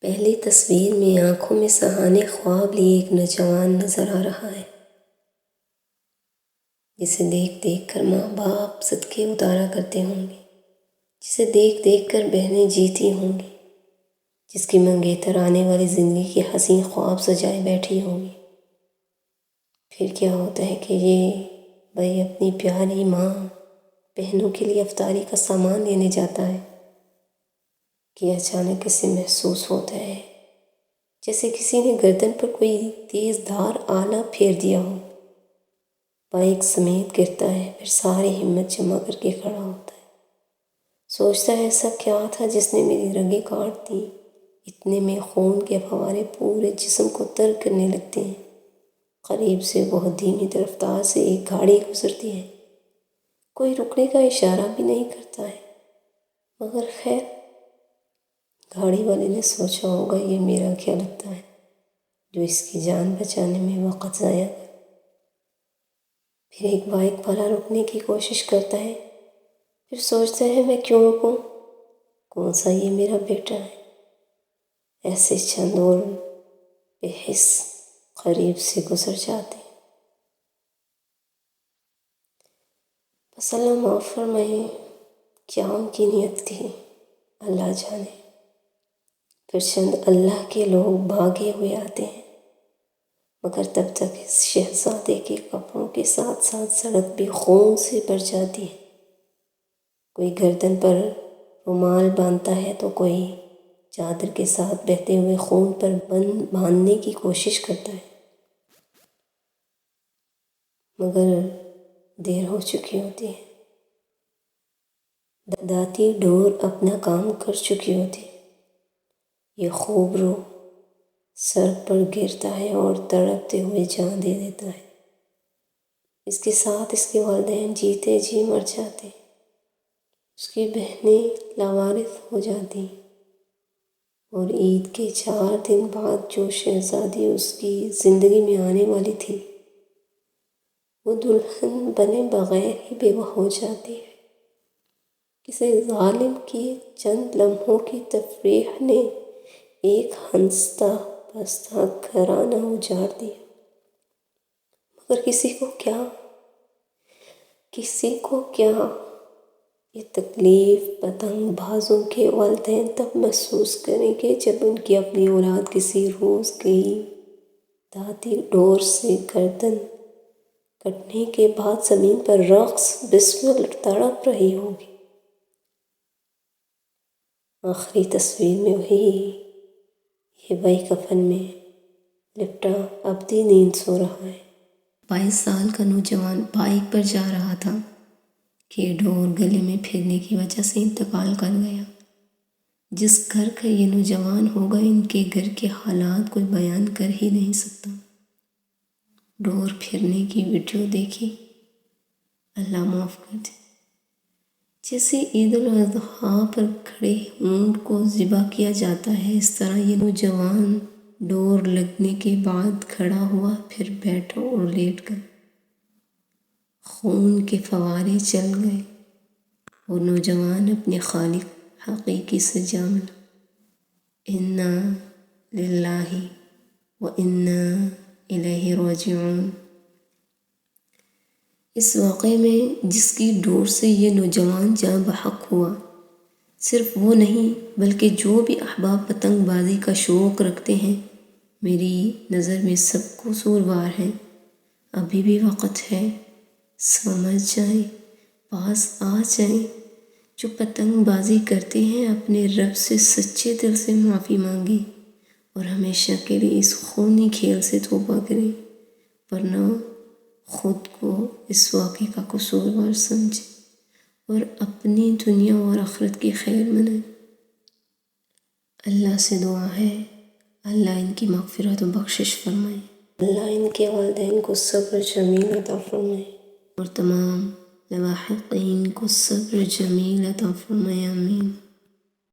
پہلی تصویر میں آنکھوں میں سہانے خواب لیے ایک نوجوان نظر آ رہا ہے، جسے دیکھ دیکھ کر ماں باپ صدقے اتارا کرتے ہوں گے، جسے دیکھ دیکھ کر بہنیں جیتی ہوں گی، جس کی منگیتر آنے والی زندگی کے حسین خواب سجائے بیٹھی ہوگی۔ پھر کیا ہوتا ہے کہ یہ بھائی اپنی پیاری ماں بہنوں کے لیے افطاری کا سامان لینے جاتا ہے کہ اچانک اسے محسوس ہوتا ہے جیسے کسی نے گردن پر کوئی تیز دھار آلہ پھیر دیا ہو۔ بائک سمیت گرتا ہے، پھر ساری ہمت جمع کر کے کھڑا ہوتا ہے، سوچتا ہے ایسا کیا تھا جس نے میری رگیں کاٹ دیں۔ اتنے میں خون کے فوارے پورے جسم کو تر کرنے لگتے ہیں۔ قریب سے بہت دھیمی رفتار سے ایک گاڑی گزرتی ہے، کوئی رکنے کا اشارہ بھی نہیں کرتا ہے، مگر خیر گاڑی والے نے سوچا ہوگا یہ میرا کیا لگتا ہے جو اس کی جان بچانے میں وقت ضائع کر۔ پھر ایک بائک والا رکنے کی کوشش کرتا ہے، پھر سوچتا ہے میں کیوں رکوں، کون سا یہ میرا بیٹا ہے۔ ایسے چند اور بے حس قریب سے گزر جاتے ہیں۔ بس اللہ معاف فرمائے، کیا ان کی نیت تھی اللہ جانے۔ پھر چند اللہ کے لوگ بھاگے ہوئے آتے ہیں، مگر تب تک اس شہزادے کے کپڑوں کے ساتھ ساتھ سڑک بھی خون سے بھر جاتی ہے۔ کوئی گردن پر رومال باندھتا ہے تو کوئی چادر کے ساتھ بہتے ہوئے خون پر باندھنے کی کوشش کرتا ہے، مگر دیر ہو چکی ہوتی ہے۔ داتی ڈور اپنا کام کر چکی ہوتی ہے۔ یہ خوب رو سر پر گرتا ہے اور تڑپتے ہوئے جان دے دیتا ہے۔ اس کے ساتھ اس کے والدین جیتے جی مر جاتے ہیں، اس کی بہنیں لاوارث ہو جاتی ہیں، اور عید کے 4 دن بعد جو شہزادی اس کی زندگی میں آنے والی تھی وہ دلہن بنے بغیر ہی بیوہ ہو جاتی ہے۔ کسی ظالم کی چند لمحوں کی تفریح نے ایک ہنستا بستا گھرانہ اجاڑ دیا، مگر کسی کو کیا یہ تکلیف پتنگ بازوں کے والدین تب محسوس کریں گے جب ان کی اپنی اولاد کسی روز گئی داتی ڈور سے گردن کٹنے کے بعد زمین پر رقص بسمل تڑپ رہی ہوگی۔ آخری تصویر میں وہی یہ بھائی کفن میں لپٹا ابدی نیند سو رہا ہے۔ 22 سال کا نوجوان بائک پر جا رہا تھا کہ ڈور گلے میں پھرنے کی وجہ سے انتقال کر گیا۔ جس گھر کا یہ نوجوان ہوگا ان کے گھر کے حالات کوئی بیان کر ہی نہیں سکتا۔ ڈور پھرنے کی ویڈیو دیکھی، اللہ معاف کر دے۔ جیسے عید الاضحیٰ پر کھڑے اونٹ کو ذبح کیا جاتا ہے، اس طرح یہ نوجوان ڈور لگنے کے بعد کھڑا ہوا، پھر بیٹھا اور لیٹ گیا۔ خون کے فوارے چل گئے اور نوجوان اپنے خالق حقیقی سے جا ملا۔ انا للہ و انا الیہ راجعون۔ اس واقعے میں جس کی ڈور سے یہ نوجوان جاں بحق ہوا، صرف وہ نہیں بلکہ جو بھی احباب پتنگ بازی کا شوق رکھتے ہیں، میری نظر میں سب قصوروار ہیں۔ ابھی بھی وقت ہے، سمجھ جائیں، پاس آ جائیں۔ جو پتنگ بازی کرتے ہیں اپنے رب سے سچے دل سے معافی مانگیں اور ہمیشہ کے لیے اس خونی کھیل سے توبہ کریں، ورنہ خود کو اس واقعے کا قصوروار سمجھیں اور اپنی دنیا اور آخرت کی خیر منائیں۔ اللہ سے دعا ہے اللہ ان کی مغفرت و بخشش فرمائے، اللہ ان کے والدین کو صبر جمیل عطا فرمائے اور تمام لواحقین کو صبر جمیل عطا فرمائے، آمین۔